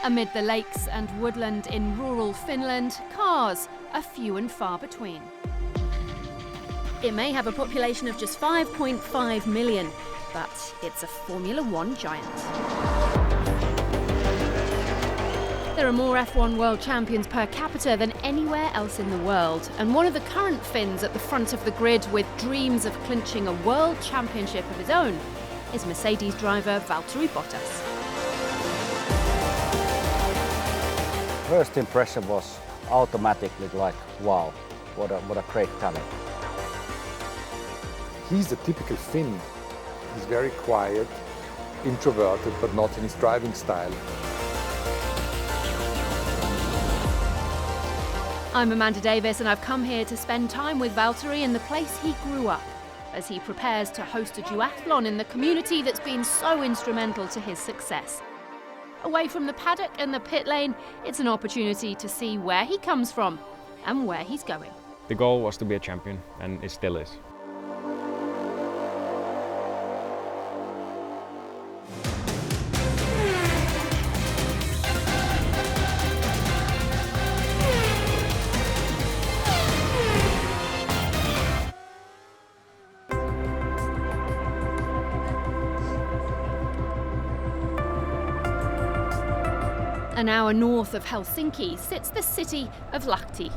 Amid the lakes and woodland in rural Finland, cars are few and far between. It may have a population of just 5.5 million, but it's a Formula One giant. There are more F1 world champions per capita than anywhere else in the world, and one of the current Finns at the front of the grid with dreams of clinching a world championship of his own is Mercedes driver Valtteri Bottas. First impression was automatically like, wow, what a great talent. He's a typical Finn. He's very quiet, introverted, but not in his driving style. I'm Amanda Davis, and I've come here to spend time with Valtteri in the place he grew up, as he prepares to host a duathlon in the community that's been so instrumental to his success. Away from the paddock and the pit lane, it's an opportunity to see where he comes from and where he's going. The goal was to be a champion, and it still is. An hour north of Helsinki sits the city of Lahti.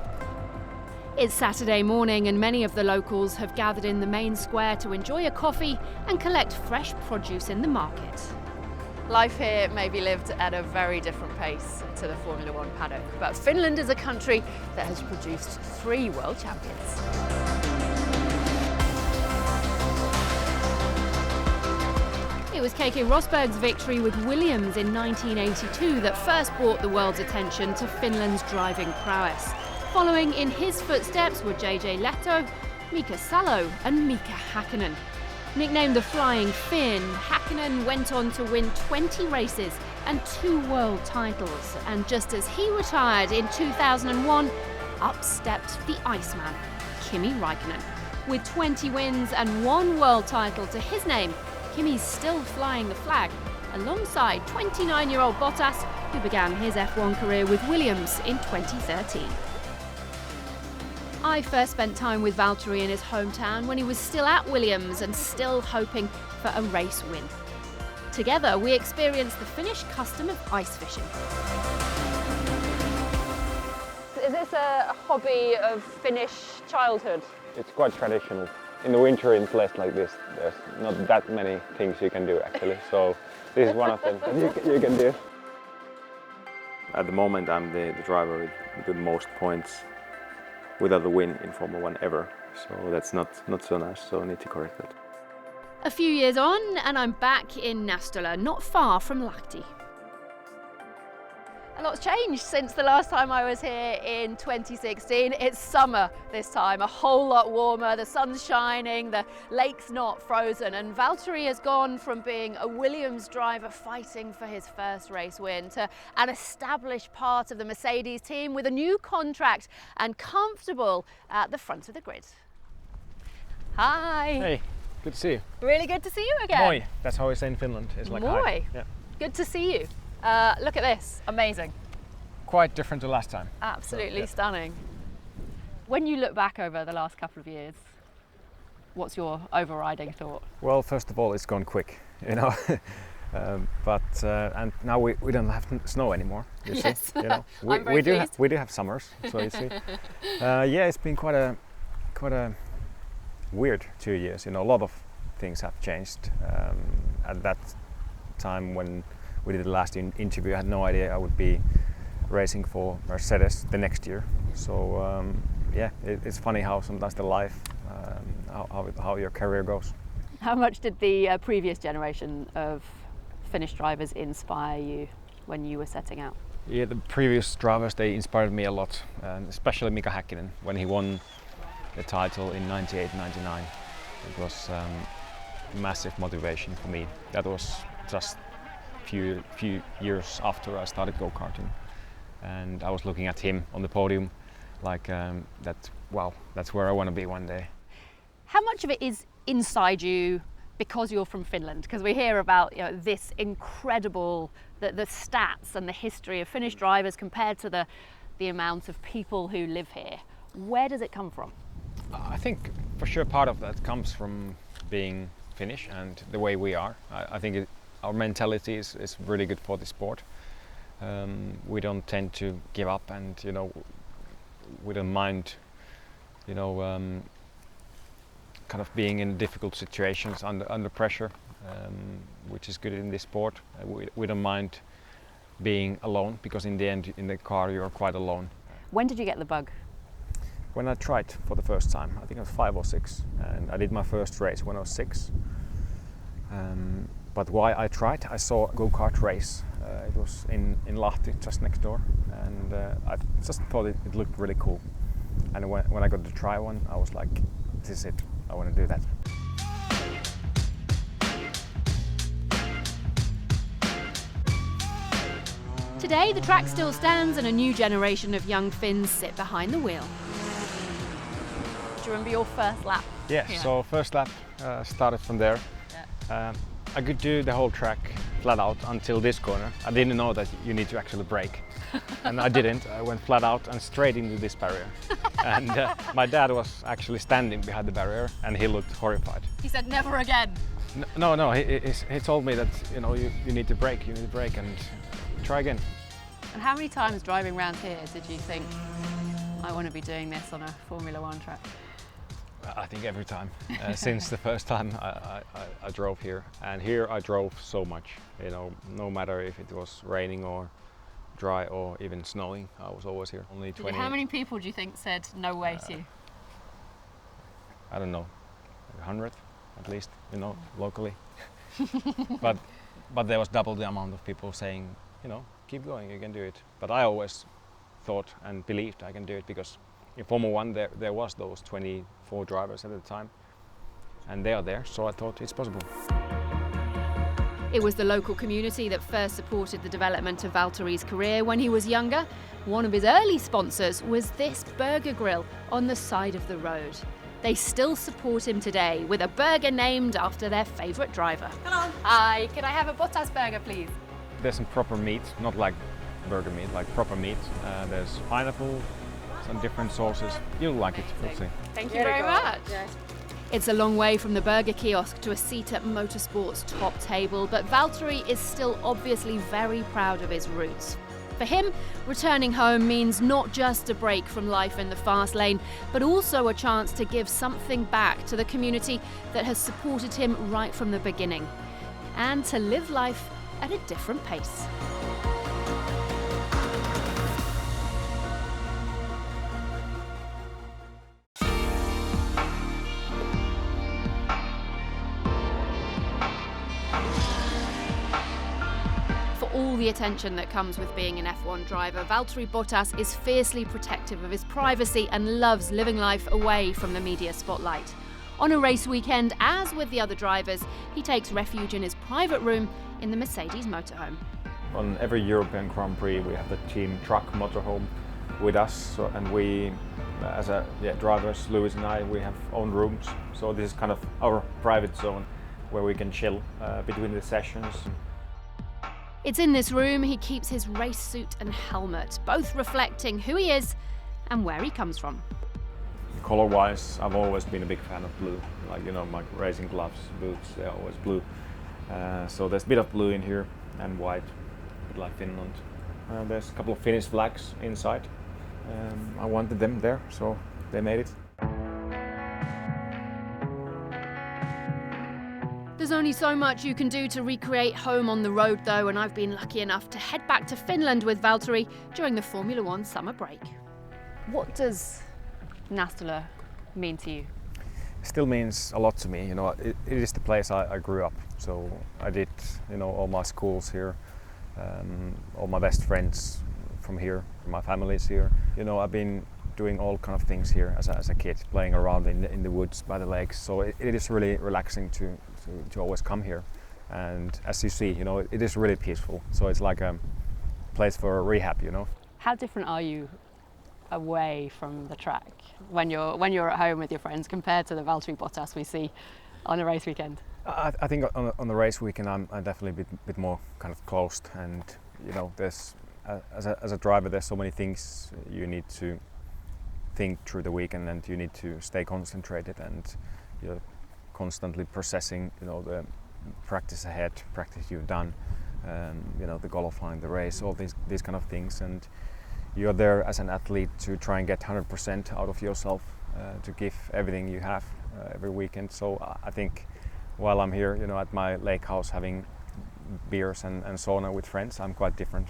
It's Saturday morning and many of the locals have gathered in the main square to enjoy a coffee and collect fresh produce in the market. Life here may be lived at a very different pace to the Formula One paddock, but Finland is a country that has produced 3 world champions. It was Keke Rosberg's victory with Williams in 1982 that first brought the world's attention to Finland's driving prowess. Following in his footsteps were JJ Lehto, Mika Salo and Mika Häkkinen. Nicknamed the Flying Finn, Häkkinen went on to win 20 races and 2 world titles. And just as he retired in 2001, up stepped the Iceman, Kimi Räikkönen. With 20 wins and 1 world title to his name, Kimi's still flying the flag, alongside 29-year-old Bottas, who began his F1 career with Williams in 2013. I first spent time with Valtteri in his hometown when he was still at Williams and still hoping for a race win. Together, we experienced the Finnish custom of ice fishing. Is this a hobby of Finnish childhood? It's quite traditional. In the winter, in a place like this, there's not that many things you can do actually, so this is one of them that you can do. At the moment, I'm the driver with the most points without a win in Formula One ever, so that's not so nice, so I need to correct that. A few years on, and I'm back in Nastola, not far from Lahti. A lot's changed since the last time I was here in 2016. It's summer this time, a whole lot warmer, the sun's shining, the lake's not frozen, and Valtteri has gone from being a Williams driver fighting for his first race win to an established part of the Mercedes team with a new contract and comfortable at the front of the grid. Hi! Hey, good to see you. Really good to see you again. Moi, that's how we say in Finland. It's like Moi. hi. Yeah. Good to see you. Look at this, amazing. Quite different to last time. Absolutely So, yeah. stunning. When you look back over the last couple of years, what's your overriding thought? Well, first of all, it's gone quick, you know. And now we don't have snow anymore. You Yes. see, you know. I'm very pleased. We do have summers, so you see. Yeah, it's been quite a weird 2 years. You know, a lot of things have changed. At that time when we did the last interview, I had no idea I would be racing for Mercedes the next year. So yeah, it's funny how sometimes the life, how your career goes. How much did the previous generation of Finnish drivers inspire you when you were setting out? Yeah, the previous drivers, they inspired me a lot, and especially Mika Häkkinen when he won the title in 98-99. It was massive motivation for me. That was just few years after I started go-karting, and I was looking at him on the podium like wow, that's where I want to be one day. How much of it is inside you because you're from Finland? Because we hear about this incredible, the stats and the history of Finnish drivers compared to the amount of people who live here. Where does it come from? I think for sure part of that comes from being Finnish and the way we are. I think our mentality is really good for the sport. We don't tend to give up, and we don't mind kind of being in difficult situations under pressure, which is good in this sport. We don't mind being alone, because in the end in the car you're quite alone. When did you get the bug? When I tried for the first time, I think I was 5 or 6, and I did my first race when I was 6. But why I tried, I saw a go-kart race. It was in Lahti, just next door, and I just thought it looked really cool. And when I got to try one, I was like, this is it, I want to do that. Today, the track still stands and a new generation of young Finns sit behind the wheel. Do you remember your first lap? Yeah, so first lap started from there. Yeah. I could do the whole track flat out until this corner. I didn't know that you need to actually brake. And I didn't. I went flat out and straight into this barrier. And my dad was actually standing behind the barrier, and he looked horrified. He said, never again. No, he told me that you need to brake, and try again. And how many times driving around here did you think, I want to be doing this on a Formula One track? I think every time, since the first time I drove here. And here I drove so much, no matter if it was raining or dry or even snowing, I was always here. Only 20. How many people do you think said no way to you? I don't know, 100 at least, locally. but there was double the amount of people saying, keep going, you can do it. But I always thought and believed I can do it, because in Formula One there was those 24 drivers at the time, and they are there, so I thought it's possible. It was the local community that first supported the development of Valtteri's career when he was younger. One of his early sponsors was this burger grill on the side of the road. They still support him today with a burger named after their favourite driver. Hello. Hi, can I have a Bottas burger, please? There's some proper meat, not like burger meat, like proper meat. There's pineapple, some different sauces. You'll like it, we'll see. Thank you very much. Yes. It's a long way from the burger kiosk to a seat at motorsport's top table, but Valtteri is still obviously very proud of his roots. For him, returning home means not just a break from life in the fast lane, but also a chance to give something back to the community that has supported him right from the beginning, and to live life at a different pace. All the attention that comes with being an F1 driver, Valtteri Bottas is fiercely protective of his privacy and loves living life away from the media spotlight. On a race weekend, as with the other drivers, he takes refuge in his private room in the Mercedes motorhome. On every European Grand Prix we have the team truck motorhome with us, and we, as drivers, Lewis and I, we have own rooms. So this is kind of our private zone where we can chill between the sessions. It's in this room he keeps his race suit and helmet, both reflecting who he is and where he comes from. Color-wise, I've always been a big fan of blue. Like, my racing gloves, boots, they're always blue. So there's a bit of blue in here and white, a bit like Finland. There's a couple of Finnish flags inside. I wanted them there, so they made it. There's only so much you can do to recreate home on the road though, and I've been lucky enough to head back to Finland with Valtteri during the Formula One summer break. What does Nastola mean to you? It still means a lot to me. It is the place I grew up. So I did, all my schools here, all my best friends from here, my family's here. I've been doing all kind of things here as a kid, playing around in the woods by the lakes. So it is really relaxing to always come here. And as you see, it is really peaceful. So it's like a place for rehab, How different are you away from the track when you're at home with your friends compared to the Valtteri Bottas we see on a race weekend? I think on the race weekend I'm definitely a bit more kind of closed, and you know, there's as a driver there's so many things you need to think through the weekend, and you need to stay concentrated, and you're constantly processing, you know, the practice ahead, practice you've done, you know, the qualifying, the race, all these kind of things, and you're there as an athlete to try and get 100% out of yourself, to give everything you have every weekend. So I think while I'm here, you know, at my lake house having beers and sauna with friends, I'm quite different.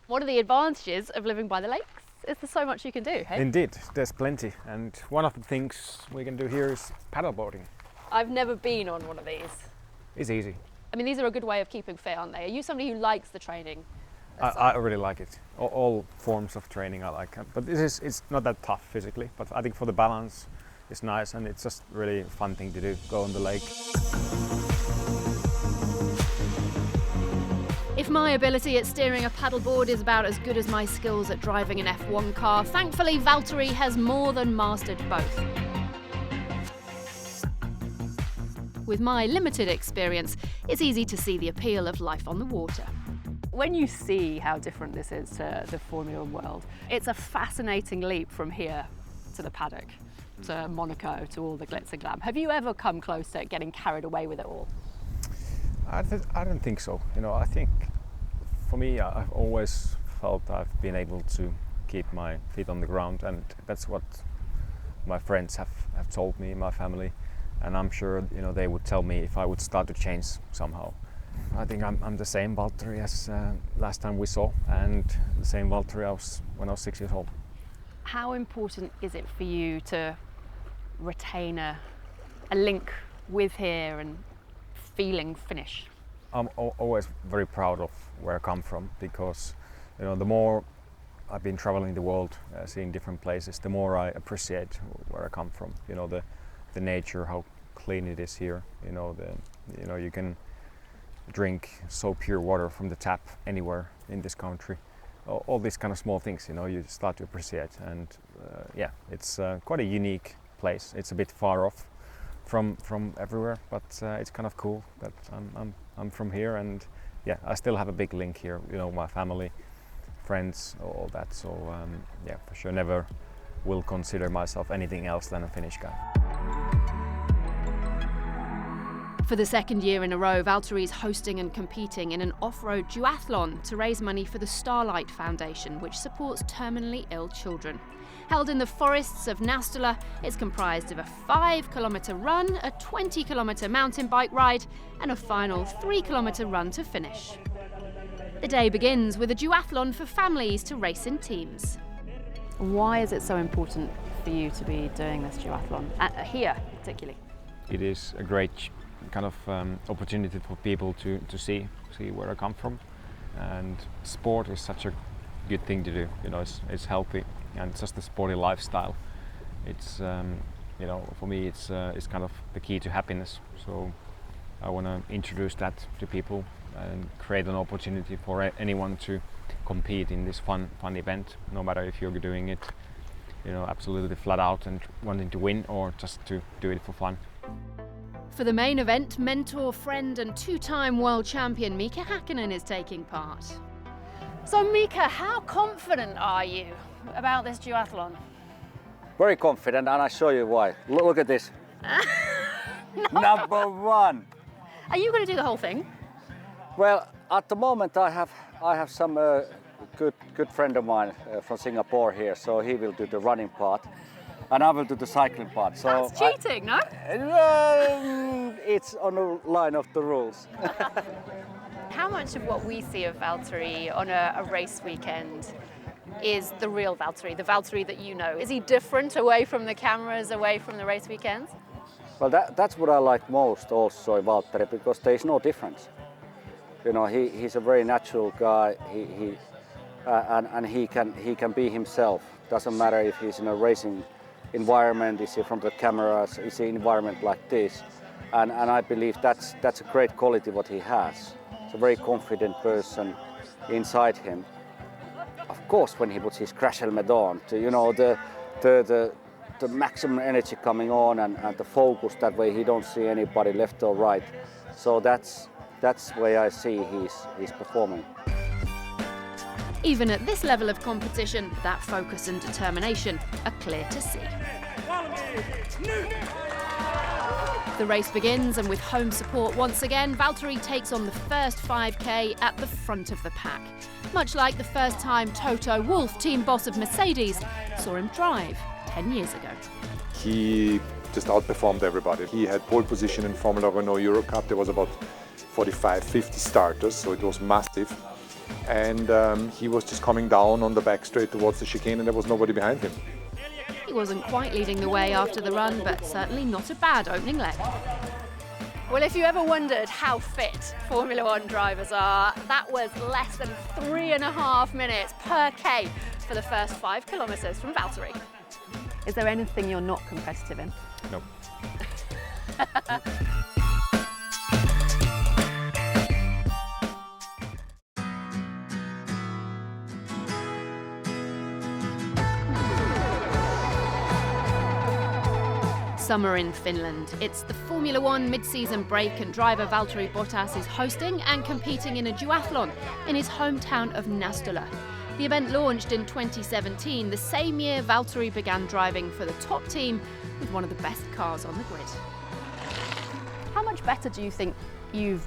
One of the advantages of living by the lakes is there's so much you can do, hey? Indeed, there's plenty, and one of the things we can do here is paddleboarding. I've never been on one of these. It's easy. I mean, these are a good way of keeping fit, aren't they? Are you somebody who likes the training? I really like it. All forms of training I like, but it's not that tough physically, but I think for the balance it's nice, and it's just really a fun thing to do, go on the lake. If my ability at steering a paddleboard is about as good as my skills at driving an F1 car, thankfully Valtteri has more than mastered both. With my limited experience, it's easy to see the appeal of life on the water. When you see how different this is to the Formula One world, it's a fascinating leap from here to the paddock, to Monaco, to all the glitz and glam. Have you ever come close to getting carried away with it all? I don't think so. You know, I think for me, I've always felt I've been able to keep my feet on the ground, and that's what my friends have told me, my family, and I'm sure, you know, they would tell me if I would start to change somehow. I think I'm the same Valtteri as last time we saw, and the same Valtteri I was when I was 6 years old. How important is it for you to retain a link with here and feeling Finnish? I'm always very proud of where I come from, because, you know, the more I've been traveling the world, seeing different places, the more I appreciate where I come from. You know, the nature, how clean it is here. You know, you can drink so pure water from the tap anywhere in this country. All these kind of small things, you know, you start to appreciate, and yeah, it's quite a unique place. It's a bit far off from everywhere, but it's kind of cool that I'm from here, and yeah, I still have a big link here. You know, my family, friends, all that. So yeah, for sure, never will consider myself anything else than a Finnish guy. For the second year in a row, Valtteri is hosting and competing in an off-road duathlon to raise money for the Starlight Foundation, which supports terminally ill children. Held in the forests of Nastola, it's comprised of a 5-kilometre run, a 20-kilometre mountain bike ride, and a final 3-kilometre run to finish. The day begins with a duathlon for families to race in teams. Why is it so important for you to be doing this duathlon, here particularly? It is a great kind of opportunity for people to see where I come from, and sport is such a good thing to do. You know, it's healthy, and it's just a sporty lifestyle. It's you know, for me it's kind of the key to happiness. So I want to introduce that to people and create an opportunity for anyone to compete in this fun event, no matter if you're doing it, you know, absolutely flat out and wanting to win, or just to do it for fun. For the main event, mentor, friend and two-time world champion Mika Häkkinen is taking part. So Mika, how confident are you about this duathlon? Very confident, and I show you why. Look at this. No. Number one. Are you going to do the whole thing? Well, at the moment I have some good friend of mine from Singapore here, so he will do the running part, and I will do the cycling part. So that's cheating, no? It's on the line of the rules. How much of what we see of Valtteri on a race weekend is the real Valtteri, the Valtteri that you know? Is he different away from the cameras, away from the race weekends? Well, that's what I like most also in Valtteri, because there is no difference. You know, he's a very natural guy. And he can be himself. Doesn't matter if he's in a racing environment, is he from the cameras, is he in an environment like this. And I believe that's a great quality what he has. He's a very confident person inside him. Of course, when he puts his crash helmet on, you know, the got the maximum energy coming on and the focus, that way he don't see anybody left or right. So that's where I see he's performing. Even at this level of competition, that focus and determination are clear to see. The race begins, and with home support once again, Valtteri takes on the first 5K at the front of the pack. Much like the first time Toto Wolff, team boss of Mercedes, saw him drive 10 years ago. He just outperformed everybody. He had pole position in Formula Renault Euro Cup. There was about 45, 50 starters, so it was massive. And he was just coming down on the back straight towards the chicane, and there was nobody behind him. He wasn't quite leading the way after the run, but certainly not a bad opening leg. Well, if you ever wondered how fit Formula One drivers are, that was less than 3.5 minutes per K for the first 5 kilometres from Valtteri. Is there anything you're not competitive in? Nope. Summer in Finland. It's the Formula One mid-season break, and driver Valtteri Bottas is hosting and competing in a duathlon in his hometown of Nastola. The event launched in 2017, the same year Valtteri began driving for the top team with one of the best cars on the grid. How much better do you think you've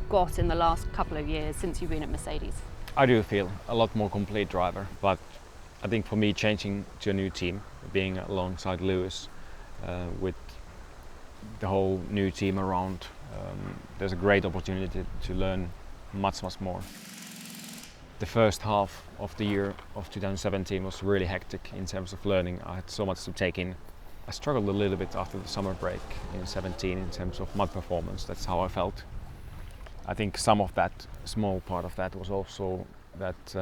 got in the last couple of years since you've been at Mercedes? I do feel a lot more complete driver, but I think for me changing to a new team, being alongside Lewis, with the whole new team around, there's a great opportunity to learn much more. The first half of the year of 2017 was really hectic in terms of learning. I had so much to take in. I struggled a little bit after the summer break in 17 in terms of mud performance. That's how I felt. I think some of that, small part of that, was also that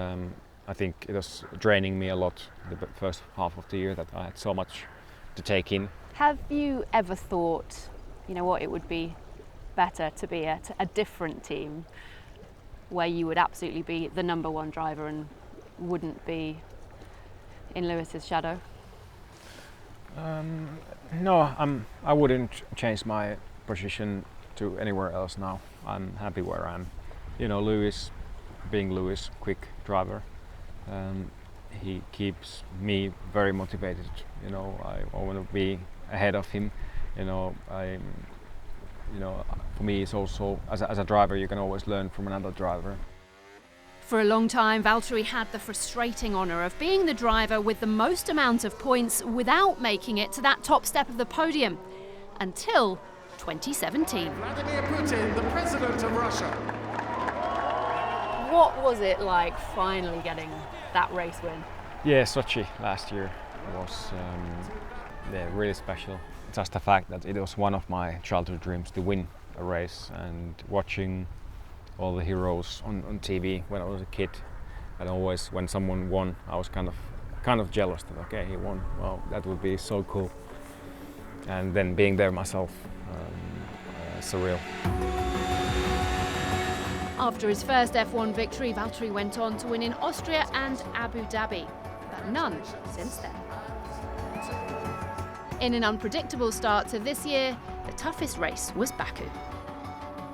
I think it was draining me a lot the first half of the year, that I had so much to take in. Have you ever thought, you know what, it would be better to be at a different team where you would absolutely be the number one driver and wouldn't be in Lewis's shadow? No, I wouldn't change my position to anywhere else now. I'm happy where I am. You know, Lewis, being Lewis, quick driver, he keeps me very motivated. You know, I want to be ahead of him. You know, for me, it's also as a driver, you can always learn from another driver. For a long time, Valtteri had the frustrating honour of being the driver with the most amount of points without making it to that top step of the podium, until 2017. Vladimir Putin, the president of Russia. What was it like finally getting that race win? Yeah, Sochi last year was really special. Just the fact that it was one of my childhood dreams to win a race, and watching all the heroes on TV when I was a kid, and always when someone won, I was kind of jealous that okay, he won. Well, that would be so cool. And then being there myself, surreal. After his first F1 victory, Valtteri went on to win in Austria and Abu Dhabi, but none since then. In an unpredictable start to this year, the toughest race was Baku.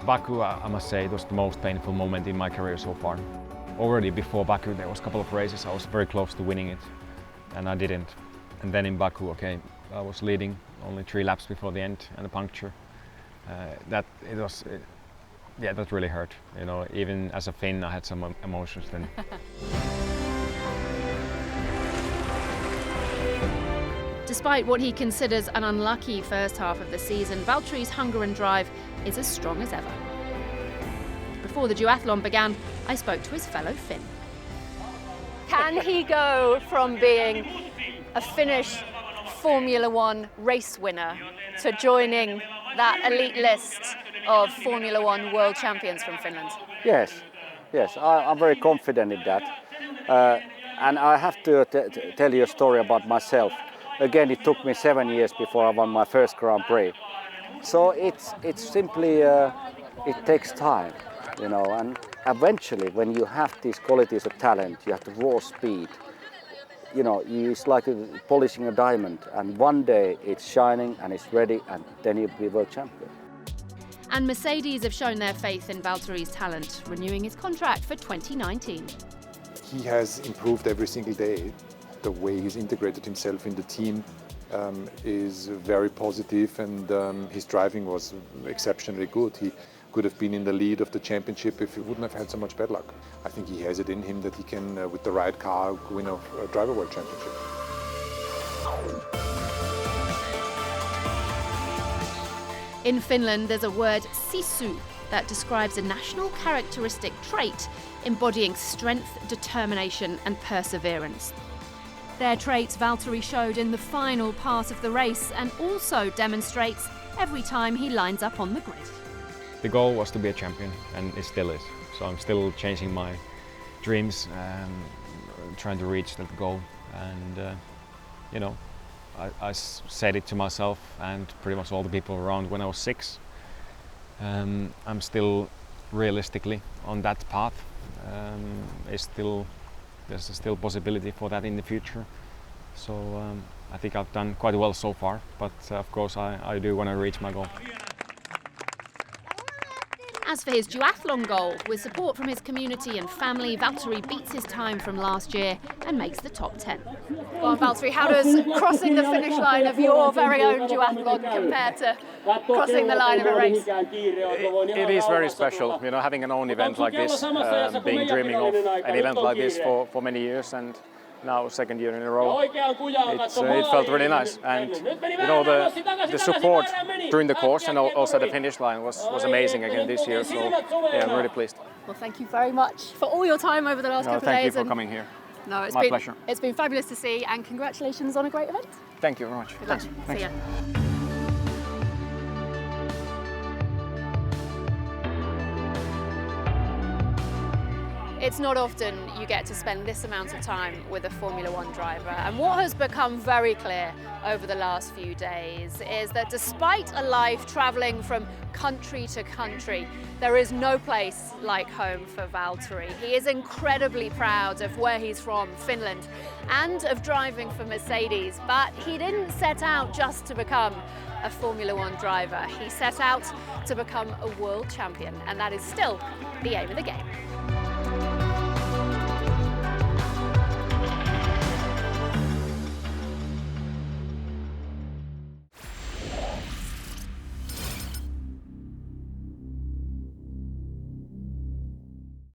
Baku, I must say, it was the most painful moment in my career so far. Already before Baku, there was a couple of races I was very close to winning it, and I didn't. And then in Baku, okay, I was leading only 3 laps before the end, and a puncture. That really hurt. You know, even as a Finn, I had some emotions then. Despite what he considers an unlucky first half of the season, Valtteri's hunger and drive is as strong as ever. Before the duathlon began, I spoke to his fellow Finn. Can he go from being a Finnish Formula One race winner to joining that elite list of Formula One world champions from Finland? Yes, I'm very confident in that. And I have to tell you a story about myself. Again, it took me 7 years before I won my first Grand Prix. So it's simply, it takes time, you know, and eventually when you have these qualities of talent, you have the raw speed, you know, it's like polishing a diamond, and one day it's shining and it's ready, and then you'll be world champion. And Mercedes have shown their faith in Valtteri's talent, renewing his contract for 2019. He has improved every single day. The way he's integrated himself in the team is very positive, and his driving was exceptionally good. He could have been in the lead of the championship if he wouldn't have had so much bad luck. I think he has it in him that he can, with the right car, win a driver world championship. In Finland, there's a word Sisu that describes a national characteristic trait embodying strength, determination and perseverance. They're traits Valtteri showed in the final part of the race and also demonstrates every time he lines up on the grid. The goal was to be a champion, and it still is. So I'm still chasing my dreams, trying to reach that goal. And you know, I said it to myself and pretty much all the people around when I was 6. I'm still realistically on that path. There's still possibility for that in the future. So I think I've done quite well so far, but of course I do want to reach my goal. As for his duathlon goal, with support from his community and family, Valtteri beats his time from last year and makes the top 10. Well, Valtteri, how does crossing the finish line of your very own duathlon compare to crossing the line of a race? It is very special, you know, having an own event like this, being dreaming of an event like this for many years, and now second year in a row. It felt really nice, and you know, the support during the course and also the finish line was amazing again this year. So yeah, I'm really pleased. Well, thank you very much for all your time over the last couple of days. Thank you for coming here. No, it's My pleasure. It's been fabulous to see, and congratulations on a great event. Thank you very much. Good luck. See ya. It's not often you get to spend this amount of time with a Formula One driver, and what has become very clear over the last few days is that despite a life travelling from country to country, there is no place like home for Valtteri. He is incredibly proud of where he's from, Finland, and of driving for Mercedes, but he didn't set out just to become a Formula One driver. He set out to become a world champion, and that is still the aim of the game.